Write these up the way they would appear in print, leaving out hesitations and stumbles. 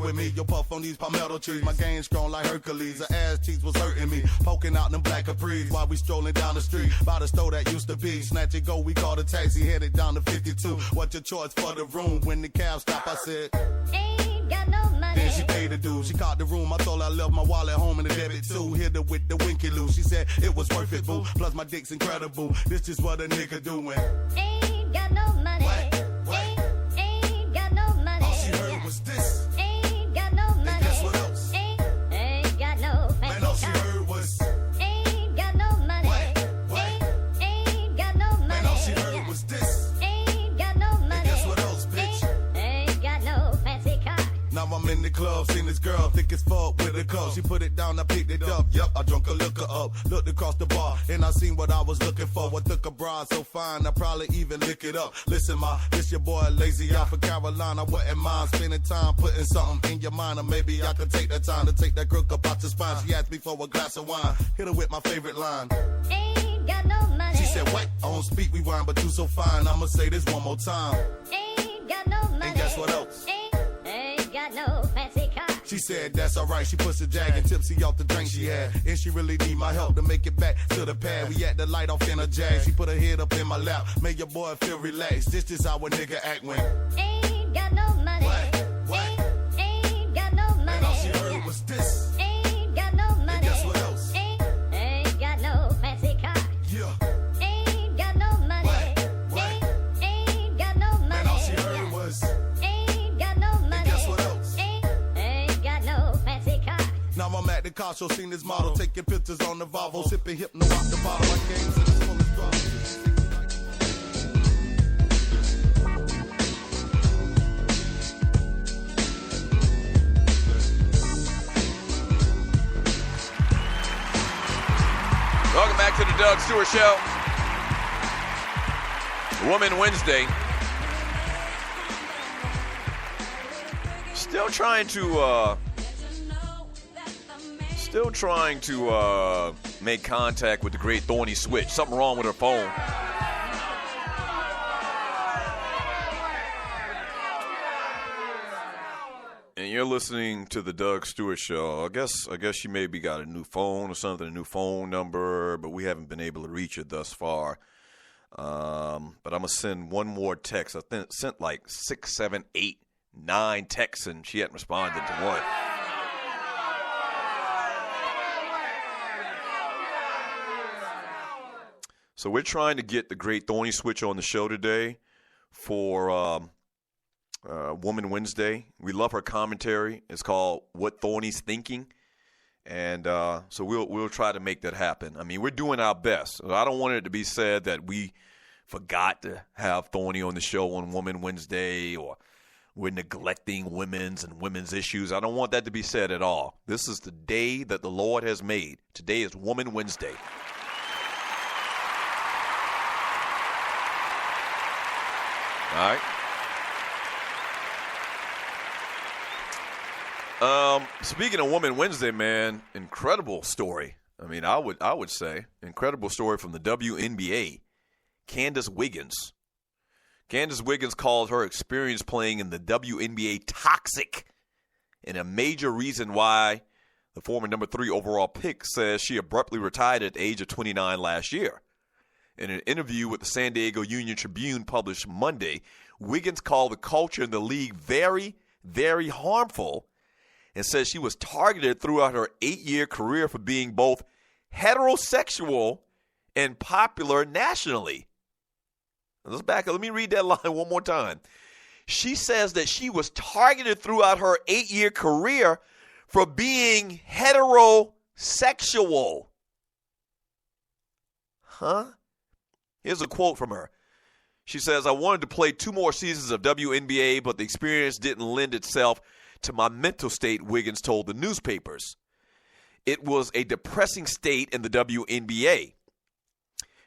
with me. You'll puff on these palmetto trees. My game strong like Hercules. Her ass cheeks was hurting me. Poking out them black capris while we strolling down the street. By the store that used to be. Snatch it, go, we called a taxi. Headed down to 52. What's your choice for the room? When the cab stopped, I said, ain't got no money. Then she paid the dude. She caught the room. I told her I left my wallet home in the debit too. Hit her with the winky loo. She said it was worth it, boo. Plus my dick's incredible. This is what a nigga doing. Ain't got no money. Ain't got no money. All she heard was this. Ain't got no money. And guess what else? Ain't got no fancy Man, all she car. heard was Ain't got no money. Ain't got no money. Man, all she heard was this. Ain't got no money. And guess what else, bitch? Ain't got no fancy car. Now I'm in the club, seen this girl thick as fuck with a cup. She put it down, I picked it up. Yup, I drunk a liquor up. Looked across the bar, and I seen what I was looking for. I took a broad so fine, I probably even lick it up. Listen, ma, this your boy Lazy out for Carolina. Wouldn't mind spending time putting something in your mind, or maybe I could take that time to take that crook up out your spine. She asked me for a glass of wine, hit her with my favorite line. Ain't got no money. She said, what? I don't speak rewind, but you so fine. I'ma say this one more time. Ain't got no money. And guess what else? Ain't got no fancy car. She said that's alright, she puts a jag and tipsy off the drink she had. And she really need my help to make it back to the pad. We had the light off in a jag, she put her head up in my lap. Made your boy feel relaxed, this is how a nigga act when Ain't got no money. Ain't got no money. And all she heard was this. Ain't got no money. And guess what else? Ain't got no fancy car. Yeah. Ain't got no money. Ain't got no money. And all she heard was Ain't got no money. And guess what else? Ain't got no fancy car. Now I'm at the car show, seen this model taking pictures on the Volvo, sipping Hypno out the bottle. My games in this full of straws. Welcome back to the Doug Stewart Show. Woman Wednesday. Still trying to make contact with the great thorny switch. Something wrong with her phone. And you're listening to the Doug Stewart Show. I guess she maybe got a new phone or something, a new phone number, but we haven't been able to reach her thus far. But I'm going to send one more text. I think sent like 6, 7, 8, 9 texts, and she hadn't responded to one. So we're trying to get the great Thorny Switch on the show today for Woman Wednesday. We love her commentary. It's called What Thorny's Thinking. And so we'll try to make that happen. I mean, we're doing our best. I don't want it to be said that we forgot to have Thorny on the show on Woman Wednesday, or we're neglecting women's issues. I don't want that to be said at all. This is the day that the Lord has made. Today is Woman Wednesday. All right. Speaking of Woman Wednesday, man, incredible story. I mean, I would say incredible story from the WNBA. Candace Wiggins. Candace Wiggins called her experience playing in the WNBA toxic, and a major reason why the former number 3 overall pick says she abruptly retired at the age of 29 last year. In an interview with the San Diego Union Tribune published Monday, Wiggins called the culture in the league very, very harmful and says she was targeted throughout her 8-year career for being both heterosexual and popular nationally. Let's back up. Let me read that line one more time. She says that she was targeted throughout her 8-year career for being heterosexual. Huh? Here's a quote from her. She says, I wanted to play 2 more seasons of WNBA, but the experience didn't lend itself to my mental state, Wiggins told the newspapers. It was a depressing state in the WNBA.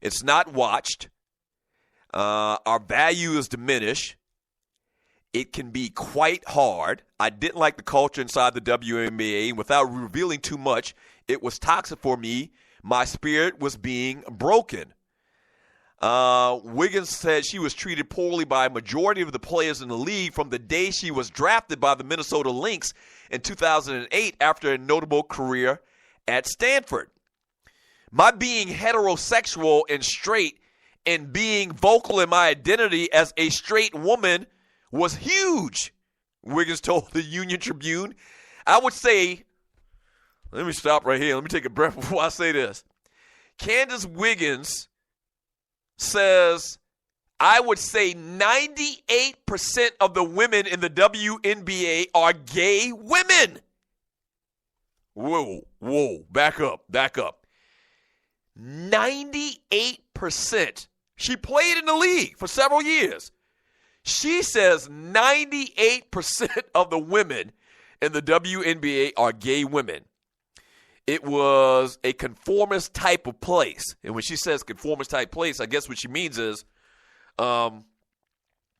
It's not watched. Our value is diminished. It can be quite hard. I didn't like the culture inside the WNBA, and without revealing too much, it was toxic for me. My spirit was being broken. Wiggins said she was treated poorly by a majority of the players in the league from the day she was drafted by the Minnesota Lynx in 2008 after a notable career at Stanford. My being heterosexual and straight and being vocal in my identity as a straight woman was huge, Wiggins told the Union Tribune. I would say, let me stop right here. Let me take a breath before I say this. Candace Wiggins says, I would say 98% of the women in the WNBA are gay women. Whoa, back up. 98%. She played in the league for several years. She says 98% of the women in the WNBA are gay women. It was a conformist type of place. And when she says conformist type place, I guess what she means is, if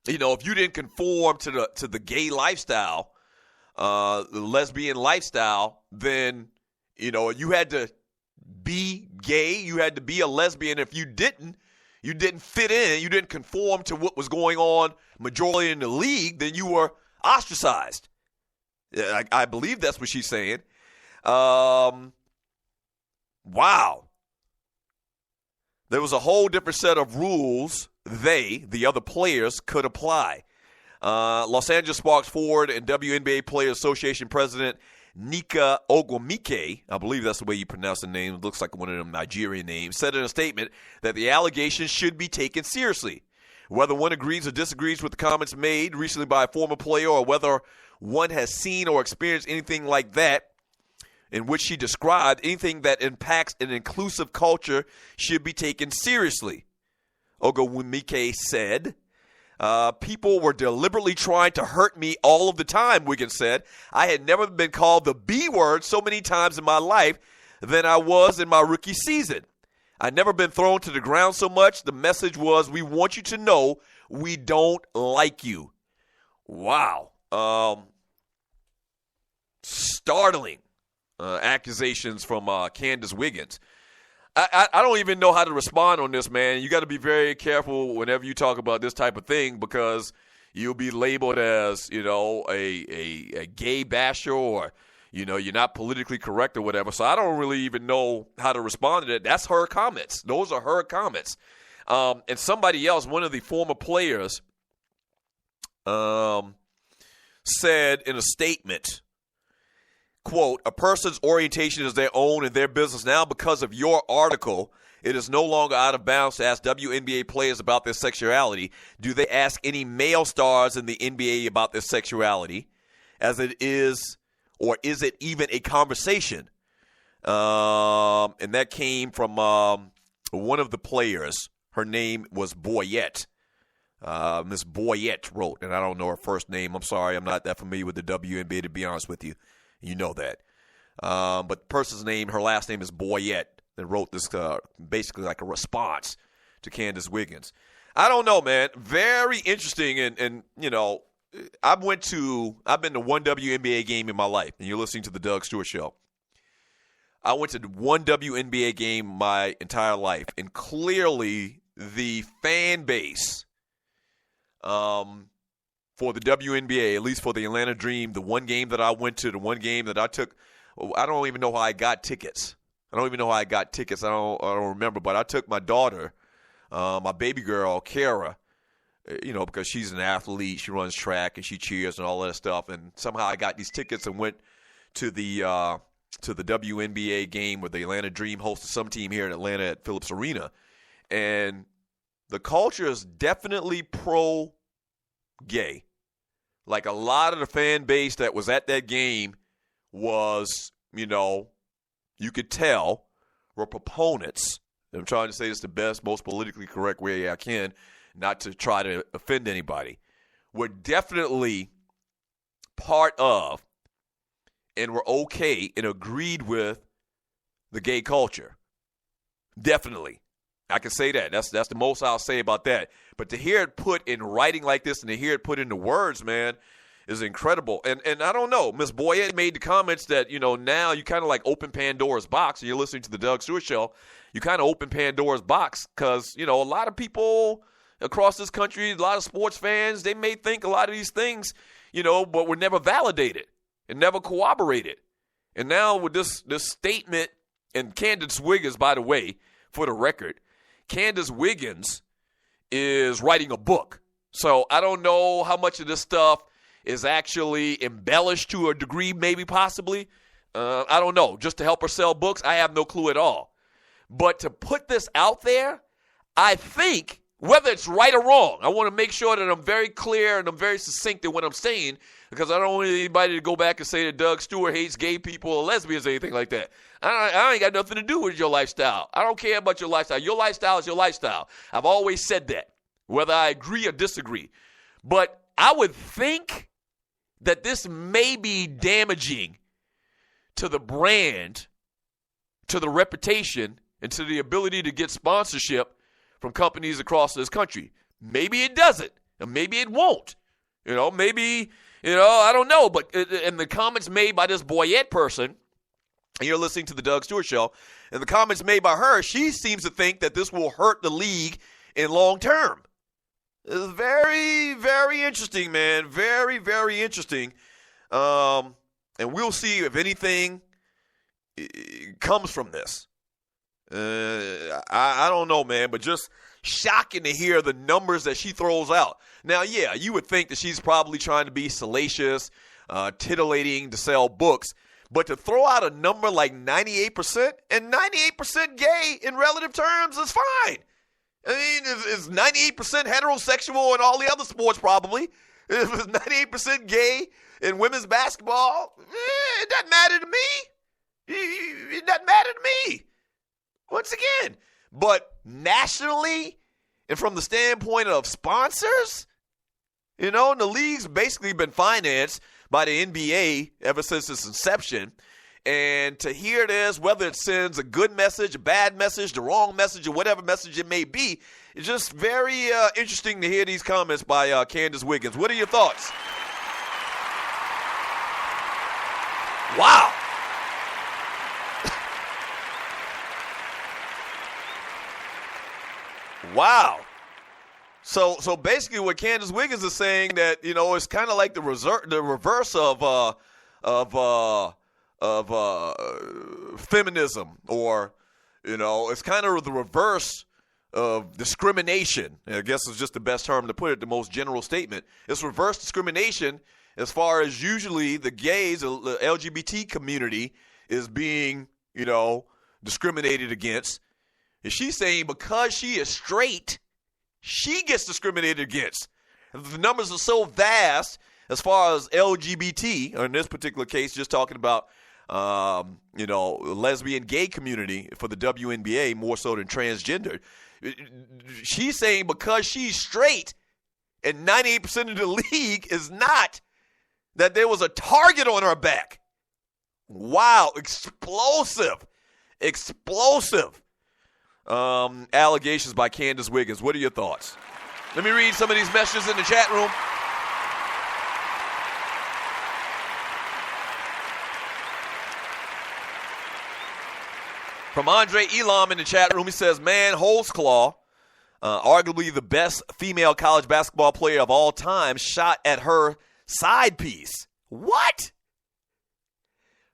you didn't conform to the gay lifestyle, the lesbian lifestyle, then, you had to be gay. You had to be a lesbian. If you didn't fit in, you didn't conform to what was going on majority in the league, then you were ostracized. I believe that's what she's saying. Wow. There was a whole different set of rules the other players, could apply. Los Angeles Sparks forward and WNBA Players Association President Nika Ogwumike, I believe that's the way you pronounce the name, it looks like one of them Nigerian names, said in a statement that the allegations should be taken seriously. Whether one agrees or disagrees with the comments made recently by a former player or whether one has seen or experienced anything like that, in which she described, anything that impacts an inclusive culture should be taken seriously. Ogwumike said, people were deliberately trying to hurt me all of the time, Wiggins said. I had never been called the B word so many times in my life than I was in my rookie season. I'd never been thrown to the ground so much. The message was, we want you to know we don't like you. Wow. Startling accusations from Candace Wiggins. I don't even know how to respond on this, man. You got to be very careful whenever you talk about this type of thing because you'll be labeled as, a gay basher or, you're not politically correct or whatever. So I don't really even know how to respond to that. That's her comments. Those are her comments. And somebody else, one of the former players, said in a statement, quote, a person's orientation is their own and their business. Now, because of your article, it is no longer out of bounds to ask WNBA players about their sexuality. Do they ask any male stars in the NBA about their sexuality? As it is, or is it even a conversation? And that came from one of the players. Her name was Boyette. Miss Boyette wrote, and I don't know her first name. I'm sorry, I'm not that familiar with the WNBA, to be honest with you. You know that. But the person's name, her last name is Boyette, that wrote this basically like a response to Candace Wiggins. I don't know, man. Very interesting. And I've been to one WNBA game in my life, and you're listening to the Doug Stewart Show. I went to one WNBA game my entire life, and clearly the fan base for the WNBA, at least for the Atlanta Dream, the one game that I went to, the one game that I took, I don't even know how I got tickets. I don't remember, but I took my daughter, my baby girl, Kara, because she's an athlete, she runs track and she cheers and all that stuff, and somehow I got these tickets and went to the WNBA game where the Atlanta Dream hosted some team here in Atlanta at Phillips Arena, and the culture is definitely pro-gay. Like a lot of the fan base that was at that game was, you could tell were proponents. I'm trying to say this the best, most politically correct way I can, not to try to offend anybody. Were definitely part of and were okay and agreed with the gay culture. Definitely. I can say that. That's the most I'll say about that. But to hear it put in writing like this and to hear it put into words, man, is incredible. And I don't know, Miss Boyette made the comments that, now you kind of like open Pandora's box, and you're listening to the Doug Stewart Show. You kind of open Pandora's box because, a lot of people across this country, a lot of sports fans, they may think a lot of these things, but were never validated and never corroborated. And now with this statement, and Candace Wiggins, by the way, for the record, Candace Wiggins is writing a book. So I don't know how much of this stuff is actually embellished to a degree, maybe possibly. I don't know. Just to help her sell books, I have no clue at all. But to put this out there, I think, whether it's right or wrong, I want to make sure that I'm very clear and I'm very succinct in what I'm saying, because I don't want anybody to go back and say that Doug Stewart hates gay people or lesbians or anything like that. I ain't got nothing to do with your lifestyle. I don't care about your lifestyle. Your lifestyle is your lifestyle. I've always said that, whether I agree or disagree. But I would think that this may be damaging to the brand, to the reputation, and to the ability to get sponsorship from companies across this country. Maybe it doesn't, and maybe it won't. Maybe, I don't know. But in the comments made by this Boyette person, and you're listening to the Doug Stewart Show, and the comments made by her, she seems to think that this will hurt the league in long term. It's very, very interesting, man. Very, very interesting. And we'll see if anything comes from this. I don't know, man, but just shocking to hear the numbers that she throws out. Now, yeah, you would think that she's probably trying to be salacious, titillating to sell books, but to throw out a number like 98%, and 98% gay in relative terms is fine. I mean, it's 98% heterosexual in all the other sports probably. If it's 98% gay in women's basketball, it doesn't matter to me. It doesn't matter to me. Once again, but nationally and from the standpoint of sponsors, the league's basically been financed by the NBA ever since its inception. And to hear this, whether it sends a good message, a bad message, the wrong message, or whatever message it may be, it's just very interesting to hear these comments by Candace Wiggins. What are your thoughts? Wow. Wow. So basically what Candace Wiggins is saying that, it's kind of like the reverse of feminism, or, it's kind of the reverse of discrimination. I guess is just the best term to put it, the most general statement. It's reverse discrimination as far as usually the gays, the LGBT community is being, discriminated against. And she's saying because she is straight, she gets discriminated against. The numbers are so vast as far as LGBT, or in this particular case, just talking about, lesbian gay community for the WNBA more so than transgender. She's saying because she's straight and 98% of the league is not, that there was a target on her back. Wow, explosive allegations by Candace Wiggins. What are your thoughts? Let me read some of these messages in the chat room. From Andre Elam in the chat room, he says, man, Holtzclaw, arguably the best female college basketball player of all time, shot at her side piece. What?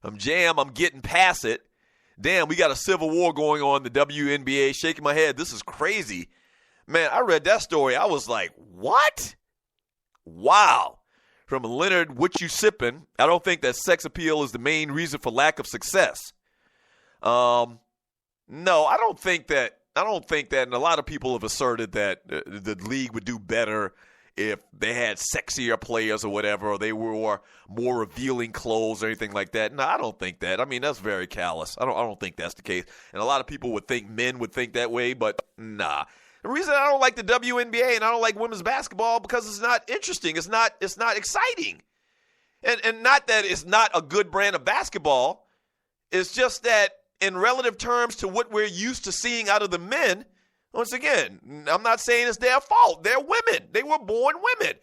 I'm getting past it. Damn, we got a civil war going on in the WNBA. Shaking my head. This is crazy. Man, I read that story. I was like, what? Wow. From Leonard, what you sippin'? I don't think that sex appeal is the main reason for lack of success. No, I don't think that. And a lot of people have asserted that the league would do better if they had sexier players or whatever, or they wore more revealing clothes or anything like that. No, I don't think that. I mean, that's very callous. I don't think that's the case. And a lot of people would think men would think that way, but nah. The reason I don't like the WNBA and I don't like women's basketball because it's not interesting. It's not exciting. And not that it's not a good brand of basketball. It's just that in relative terms to what we're used to seeing out of the men, once again, I'm not saying it's their fault. They're women. They were born women.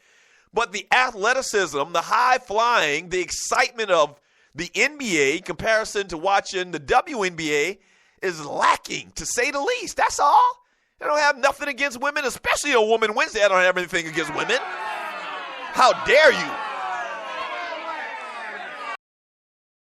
But the athleticism, the high flying, the excitement of the NBA in comparison to watching the WNBA is lacking, to say the least. That's all. I don't have nothing against women, especially on Women Wednesday. I don't have anything against women. How dare you?